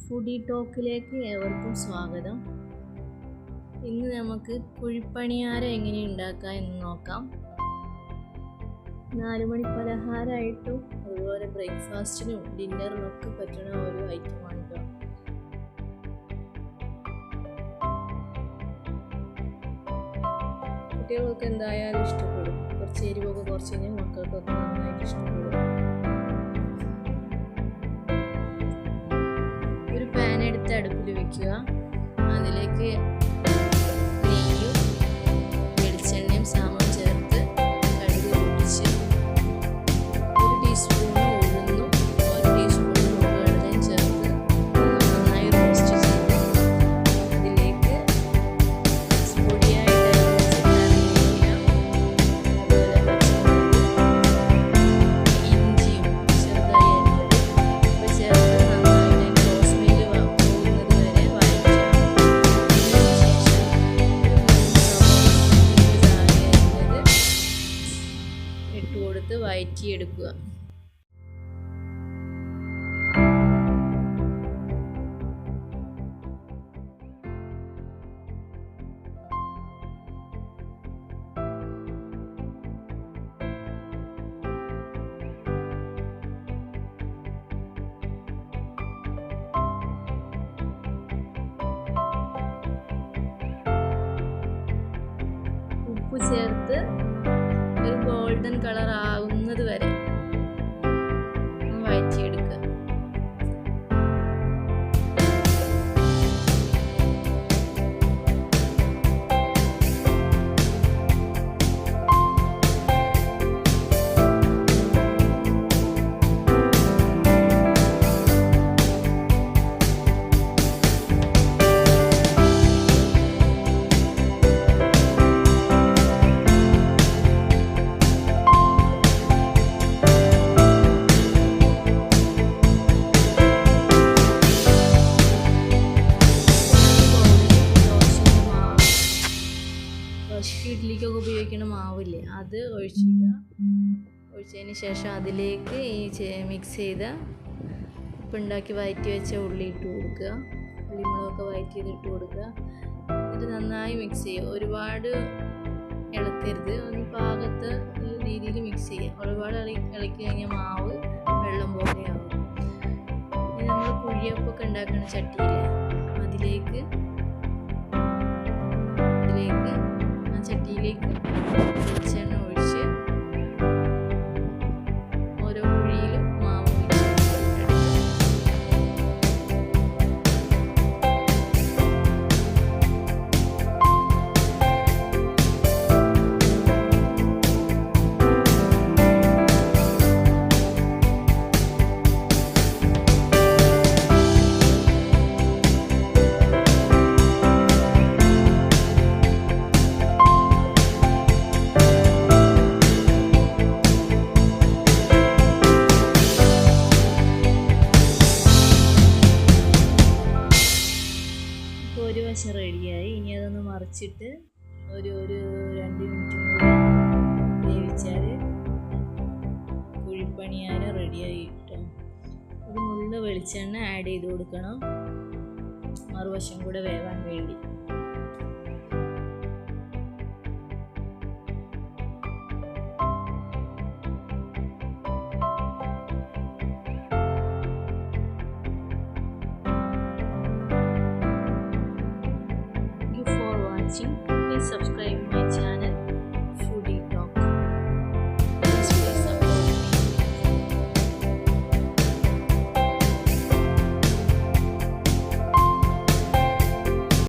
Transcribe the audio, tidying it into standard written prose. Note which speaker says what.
Speaker 1: Foodie ടോക്കിലേക്ക് ഏവർക്കും സ്വാഗതം. ഇന്ന് നമുക്ക് കുഴിപ്പണിയാരം എങ്ങനെ ഉണ്ടാക്കാം എന്ന് നോക്കാം. 4 മണി പലഹാരമായിട്ടും അതുപോലെ ബ്രേക്ക്ഫാസ്റ്റിനും ഡിന്നറിനും ഒക്കെ പറ്റുന്ന ഒരു ഐറ്റമാണ് കേട്ടോ. കുട്ടികൾക്ക് എന്തായാലും ഇഷ്ടപ്പെടും. കുറച്ച് എരിവൊക്കെ കുറച്ച് കഴിഞ്ഞാൽ മക്കൾക്കൊക്കെ നന്നായിട്ട് ഇഷ്ടപ്പെടും. ഒരു പാൻ എടുത്ത് അടുപ്പിൽ വെക്കുക. അതിലേക്ക് നെയ്യും വെളിച്ചെണ്ണയും സമം ചേർത്ത് കടുക് പൊട്ടിച്ച് 1 ടീസ്പൂൺ ഉഴുന്നും 1 ടീസ്പൂൺ പൊട്ടുകടലയും ചേർത്ത് നന്നായി റോസ്റ്റ് ചെയ്ത് അതിലേക്ക് പൊടിയായിട്ട് കറിവേപ്പില, അതുപോലെ പച്ചമുളക്, ഇഞ്ചിയും ചെറുതായി അരിഞ്ഞത് ചേർത്ത് നന്നായിട്ട് റോസ്മേരി പോകുന്നത് വരെ വഴറ്റുക. ഇട്ട് കൊടുത്ത് വഴറ്റിയെടുക്കുക. ഉപ്പ് ചേർത്ത് ഒരു ഗോൾഡൻ കളർ ആവുന്നത് വരെ വഴറ്റിയെടുക്കുക. ഇഡ്ഡലിക്കൊക്കെ ഉപയോഗിക്കുന്ന മാവില്ലേ, അത് ഒഴിച്ചിടുക. ഒഴിച്ചതിന് ശേഷം അതിലേക്ക് ഈ മിക്സ് ചെയ്ത ഉപ്പുണ്ടാക്കി വഴറ്റി വെച്ച ഉള്ളി ഇട്ട് കൊടുക്കുക. ഉള്ളിമുളകൊക്കെ വഴറ്റിയത് ഇട്ട് കൊടുക്കുക. എന്നിട്ട് നന്നായി മിക്സ് ചെയ്യുക. ഒരുപാട് ഇളക്കരുത്, ഒന്ന് പാകത്തെ രീതിയിൽ മിക്സ് ചെയ്യുക. ഒരുപാട് ഇളക്കി കഴിഞ്ഞാൽ മാവ് വെള്ളം പോലെയാവും. ഇനി നമ്മൾ കുഴിയപ്പൊക്കെ ഉണ്ടാക്കുന്ന ചട്ടിയില്ലേ, അതിലേക്ക് ചട്ടിയിലേക്ക് വെളിച്ചെണ്ണ ഒഴിച്ച് ഓരോ കുഴിയിലും മാവ് ഒഴിച്ച് ഒരു വശം റെഡിയായി. ഇനി അതൊന്ന് മറിച്ചിട്ട് ഒരു 2 മിനിറ്റ് കൂടെ വേവിച്ചാൽ കുഴിപ്പണിയാരം റെഡിയായി കിട്ടും. ഒരു നുള്ള വെളിച്ചെണ്ണ ആഡ് ചെയ്ത് കൊടുക്കണം, മറുവശം കൂടെ വേവാൻ വേണ്ടി. Please subscribe my